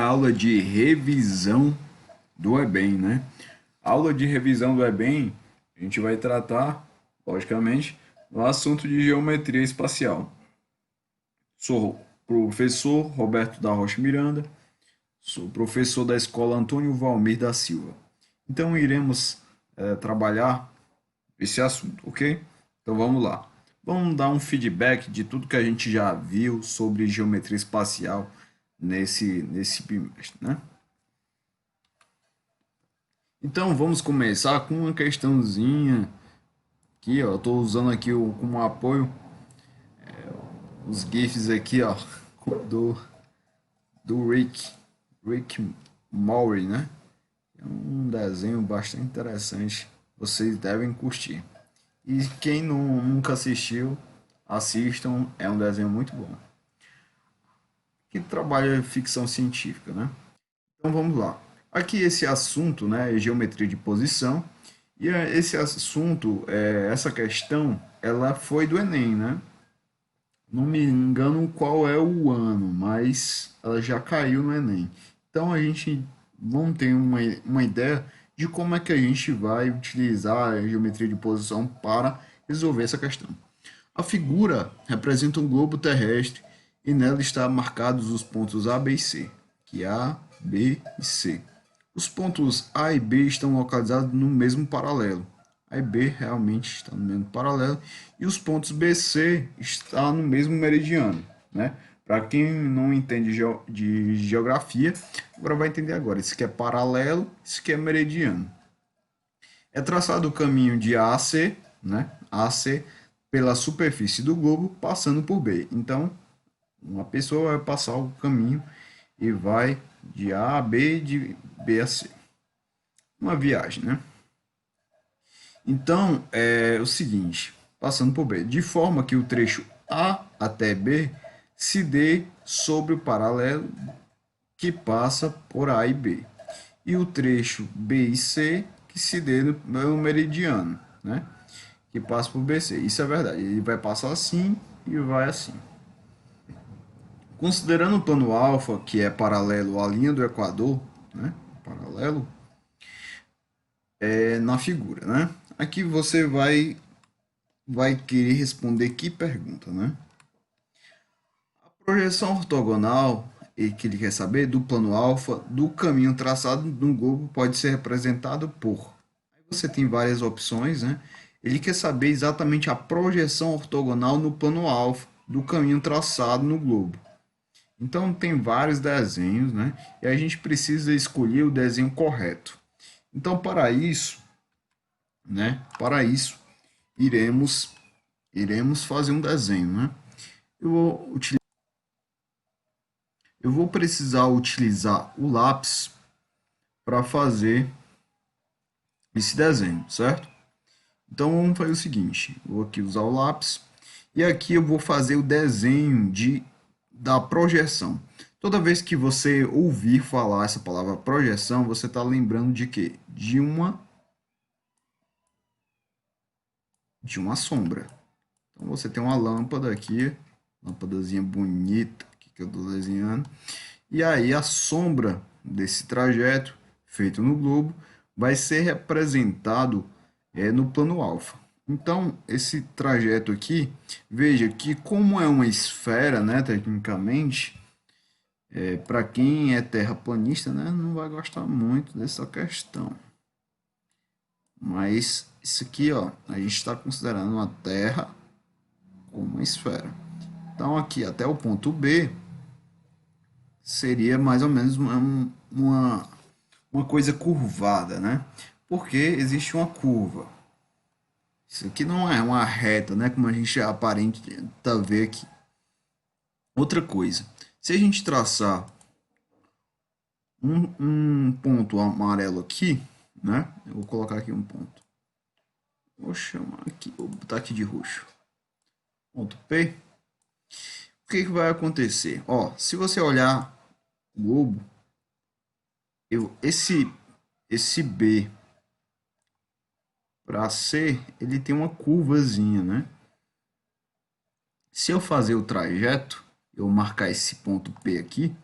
aula de revisão do Enem, né? A aula de revisão do Enem, a gente vai tratar, logicamente, do assunto de geometria espacial. Sou o professor Roberto da Rocha Miranda, sou professor da Escola Antônio Valmir da Silva. Então, iremos trabalhar esse assunto, ok? Então, vamos lá. Vamos dar um feedback de tudo que a gente já viu sobre geometria espacial nesse bimestre, né? Então vamos começar com uma questãozinha aqui, ó. Estou usando aqui como apoio os GIFs aqui, ó, do, do Rick Maury, né? É um desenho bastante interessante. Vocês devem curtir. E quem nunca assistiu, assistam. É um desenho muito bom. Que trabalha ficção científica, né? Então vamos lá. Aqui esse assunto, né, é geometria de posição. E esse assunto, essa questão, ela foi do Enem, né? Não me engano qual é o ano, mas ela já caiu no Enem. Então a gente vamos ter uma ideia de como é que a gente vai utilizar a geometria de posição para resolver essa questão. A figura representa um globo terrestre e nela está marcados os pontos A, B e C, que é A, B e C. Os pontos A e B estão localizados no mesmo paralelo. A e B realmente está no mesmo paralelo e os pontos B e C estão no mesmo meridiano, né? Para quem não entende de geografia, agora vai entender agora. Isso aqui é paralelo, isso aqui é meridiano. É traçado o caminho de A a C, né? A a C pela superfície do globo, passando por B. Então, uma pessoa vai passar o caminho e vai de A a B, de B a C. Uma viagem, né? Então, é o seguinte, passando por B, de forma que o trecho A até B se dê sobre o paralelo que passa por A e B. E o trecho B e C que se dê no meridiano, né? Que passa por BC. Isso é verdade. Ele vai passar assim e vai assim. Considerando o plano alfa, que é paralelo à linha do Equador, né? Paralelo, na figura, né? Aqui você vai querer responder que pergunta, né? A projeção ortogonal e que ele quer saber do plano alfa do caminho traçado no globo pode ser representado por. Aí você tem várias opções, né? Ele quer saber exatamente a projeção ortogonal no plano alfa do caminho traçado no globo. Então tem vários desenhos, né? E a gente precisa escolher o desenho correto. Então para isso, né? Para isso iremos fazer um desenho, né? Eu vou, eu vou precisar utilizar o lápis para fazer esse desenho, certo? Então vamos fazer o seguinte, vou aqui usar o lápis e aqui eu vou fazer o desenho da projeção. Toda vez que você ouvir falar essa palavra projeção, você está lembrando de quê? De uma sombra. Então você tem uma lâmpada aqui, lâmpadazinha bonita que eu estou desenhando. E aí a sombra desse trajeto feito no globo vai ser representado no plano alfa. Então, esse trajeto aqui, veja que como é uma esfera, né, tecnicamente, para quem é terraplanista, né, não vai gostar muito dessa questão. Mas isso aqui, ó, a gente está considerando uma Terra como uma esfera. Então, aqui até o ponto B seria mais ou menos uma coisa curvada, né? Porque existe uma curva. Isso aqui não é uma reta, né? Como a gente aparenta ver aqui. Outra coisa, se a gente traçar um ponto amarelo aqui, né? Eu vou colocar aqui um ponto. Vou chamar aqui, vou botar aqui de roxo. Ponto P. O que vai acontecer? Ó, se você olhar o globo, esse B para C, ele tem uma curvazinha, né? Se eu fazer o trajeto, eu marcar esse ponto P aqui,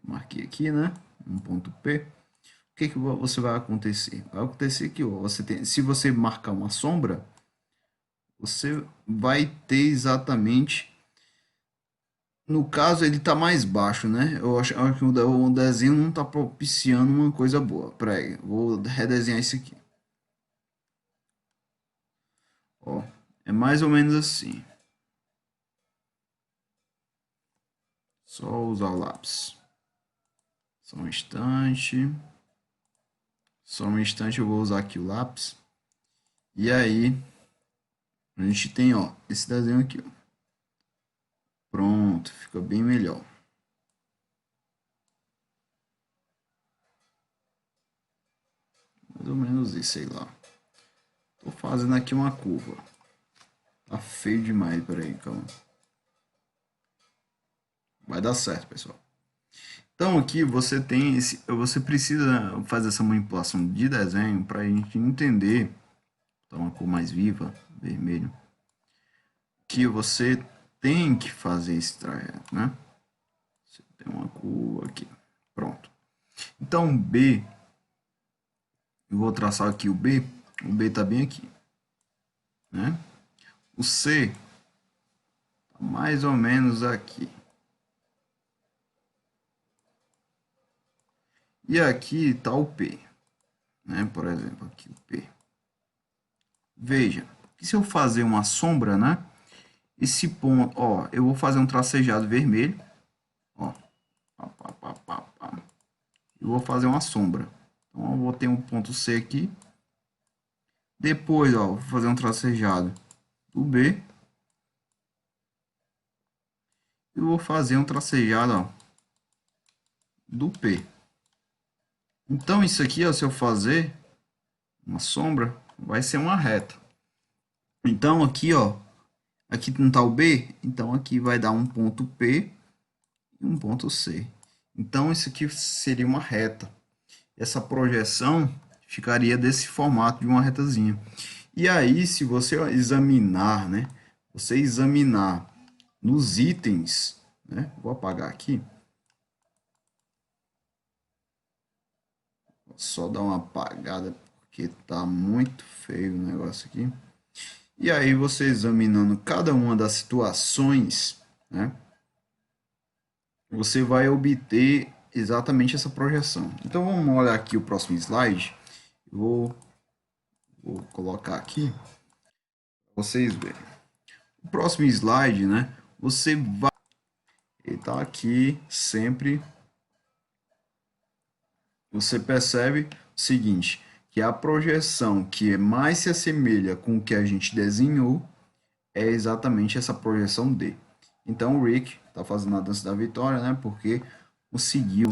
marquei aqui, né? um ponto P, o que que você vai acontecer? Vai acontecer que ó, se você marcar uma sombra, você vai ter exatamente, no caso ele está mais baixo, né? Eu acho que o desenho não está propiciando uma coisa boa. Peraí, vou redesenhar isso aqui. Ó, é mais ou menos assim. Só usar o lápis. Só um instante. Só um instante, eu vou usar aqui o lápis. E aí, a gente tem, ó, esse desenho aqui, ó. Pronto, fica bem melhor. Mais ou menos isso, sei lá. Tô fazendo aqui uma curva. Tá feio demais, peraí, calma. Vai dar certo, pessoal. Então aqui você tem esse, você precisa fazer essa manipulação de desenho para a gente entender, tá uma cor mais viva, vermelho, que você tem que fazer esse trajeto, né? Você tem uma curva aqui, pronto. Então B, eu vou traçar aqui o B tá bem aqui, né? O C tá mais ou menos aqui. E aqui está o P, né? Por exemplo, aqui o P. Veja, que se eu fazer uma sombra, né? Esse ponto, ó, eu vou fazer um tracejado vermelho, ó, pá, pá, pá, pá, pá. Eu vou fazer uma sombra. Então, eu vou ter um ponto C aqui. Depois, ó, vou fazer um tracejado do B. E vou fazer um tracejado, ó, do P. Então, isso aqui, ó, se eu fazer uma sombra, vai ser uma reta. Então, aqui, ó, aqui não está o B, então aqui vai dar um ponto P e um ponto C. Então, isso aqui seria uma reta. Essa projeção ficaria desse formato de uma retazinha. E aí, se você examinar, né? Você examinar nos itens, né? Vou apagar aqui. Só dar uma apagada porque tá muito feio o negócio aqui. E aí, você examinando cada uma das situações, né? Você vai obter exatamente essa projeção. Então, vamos olhar aqui o próximo slide. Eu vou colocar aqui para vocês verem. O próximo slide, né? Você vai... Ele tá aqui sempre... Você percebe o seguinte, que a projeção que mais se assemelha com o que a gente desenhou é exatamente essa projeção D. Então, o Rick está fazendo a dança da vitória, né? Porque conseguiu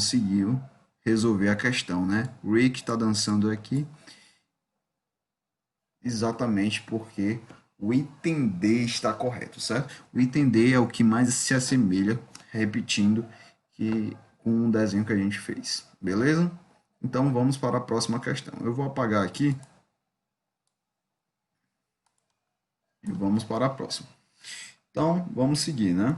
resolver a questão, né? O Rick está dançando aqui exatamente porque o item D está correto, certo? O item D é o que mais se assemelha, repetindo, que com o desenho que a gente fez, beleza? Então, vamos para a próxima questão. Eu vou apagar aqui e vamos para a próxima. Então, vamos seguir, né?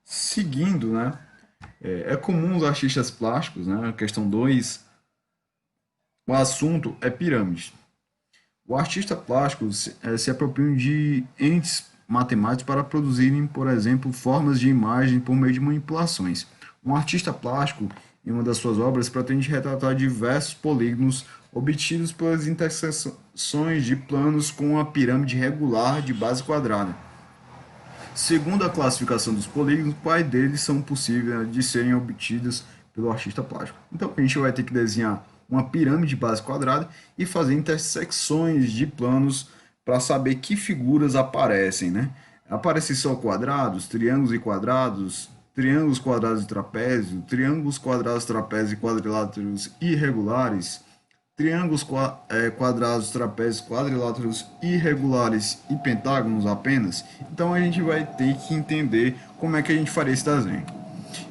Seguindo, né? É comum os artistas plásticos, né? Questão 2, o assunto é pirâmide. O artista plástico se apropria de entes matemáticos para produzirem, por exemplo, formas de imagem por meio de manipulações. Um artista plástico, em uma das suas obras, pretende retratar diversos polígonos obtidos pelas interseções de planos com uma pirâmide regular de base quadrada. Segundo a classificação dos polígonos, quais deles são possíveis de serem obtidos pelo artista plástico. Então, a gente vai ter que desenhar uma pirâmide de base quadrada e fazer intersecções de planos para saber que figuras aparecem, né? Aparecem só quadrados, triângulos quadrados e trapézio, triângulos quadrados, trapézio e quadriláteros irregulares, triângulos quadrados, trapézios, quadriláteros irregulares e pentágonos apenas. Então a gente vai ter que entender como é que a gente faria esse desenho.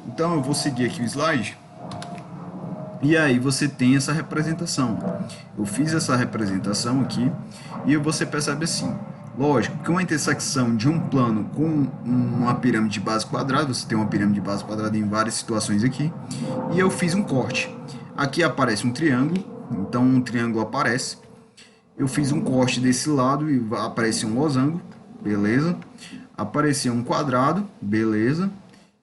Então eu vou seguir aqui o slide E aí você tem essa representação. Eu fiz essa representação aqui e você percebe assim. Lógico que uma intersecção de um plano com uma pirâmide de base quadrada, você tem uma pirâmide de base quadrada em várias situações aqui, e eu fiz um corte. Aqui aparece um triângulo, então um triângulo aparece. Eu fiz um corte desse lado e apareceu um losango, beleza. Apareceu um quadrado, beleza.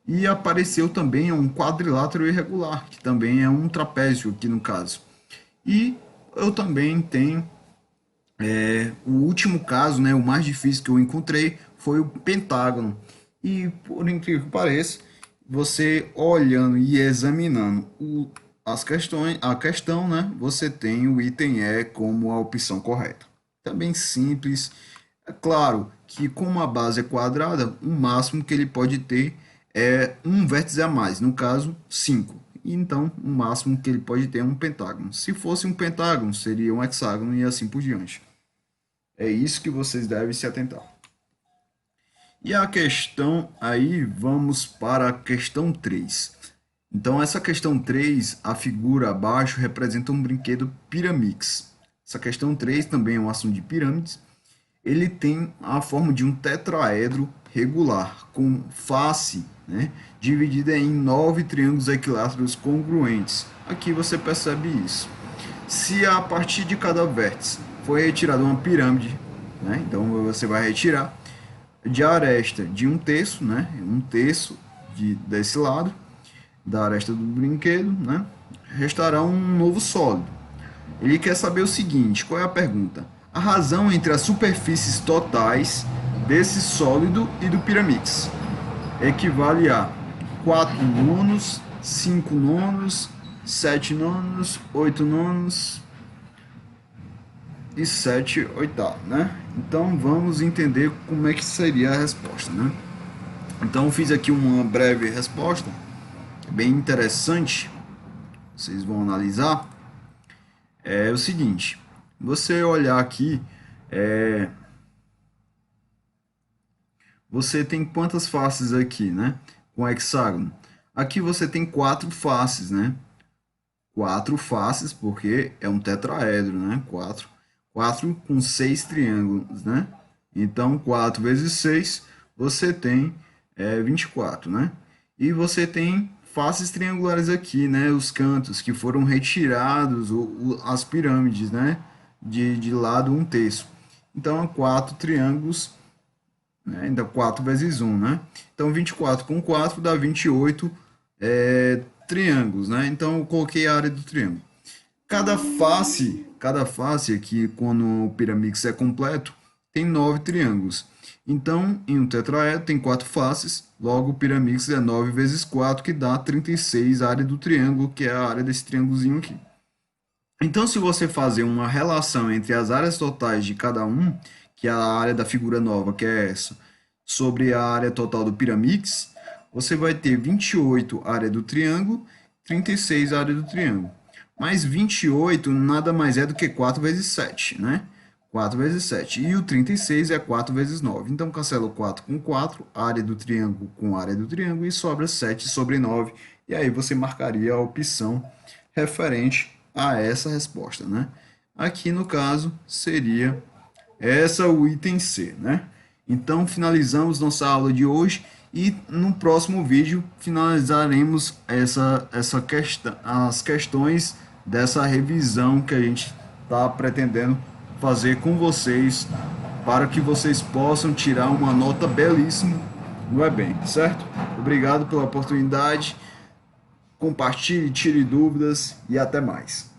E apareceu também um quadrilátero irregular, que também é um trapézio aqui no caso. E eu também tenho o último caso, né, o mais difícil que eu encontrei foi o pentágono. E por incrível que pareça, você olhando e examinando as questões, a questão, né, você tem o item E como a opção correta. Também simples. É claro que como a base é quadrada, o máximo que ele pode ter é um vértice a mais, no caso 5. Então, o máximo que ele pode ter é um pentágono. Se fosse um pentágono, seria um hexágono e assim por diante. É isso que vocês devem se atentar. E a questão aí, vamos para a questão 3. Então, essa questão 3, a figura abaixo representa um brinquedo Pyramix. Essa questão 3 também é um assunto de pirâmides. Ele tem a forma de um tetraedro regular, com face, né, dividida em 9 triângulos equiláteros congruentes. Aqui você percebe isso. Se a partir de cada vértice foi retirada uma pirâmide, né, então você vai retirar de aresta de um terço, né, um terço desse lado, da aresta do brinquedo, né, restará um novo sólido. Ele quer saber o seguinte, qual é a pergunta? A razão entre as superfícies totais desse sólido e do piramix equivale a 4 nonos, 5 nonos, 7 nonos, 8 nonos e 7 oitavos, né? Então vamos entender como é que seria a resposta, né? Então eu fiz aqui uma breve resposta, bem interessante, vocês vão analisar. É o seguinte, você olhar aqui, você tem quantas faces aqui, né? Com hexágono. Aqui você tem 4 faces, né? 4 faces, porque é um tetraedro, né? 4 com 6 triângulos, né? Então, 4 vezes 6, você tem 24, né? E você tem faces triangulares aqui, né? Os cantos que foram retirados, as pirâmides, né? De lado um terço. Então, 4 triângulos, né? Então, 4 vezes 1, né? Então, 24 com 4 dá 28 triângulos, né? Então, eu coloquei a área do triângulo. Cada face aqui, quando o piramix é completo, tem 9 triângulos. Então, em um tetraedro tem 4 faces, logo o piramix é 9 vezes 4, que dá 36 a área do triângulo, que é a área desse triângulozinho aqui. Então, se você fazer uma relação entre as áreas totais de cada um, que é a área da figura nova, que é essa, sobre a área total do piramix, você vai ter 28 área do triângulo, 36 área do triângulo. Mas 28 nada mais é do que 4 vezes 7, né? 4 vezes 7. E o 36 é 4 vezes 9. Então, cancela o 4 com 4, área do triângulo com área do triângulo, e sobra 7 sobre 9. E aí você marcaria a opção referente a essa resposta, né? Aqui, no caso, seria essa o item C, né? Então, finalizamos nossa aula de hoje e no próximo vídeo finalizaremos as questões dessa revisão que a gente está pretendendo fazer com vocês para que vocês possam tirar uma nota belíssima no Enem, certo? Obrigado pela oportunidade, compartilhe, tire dúvidas e até mais.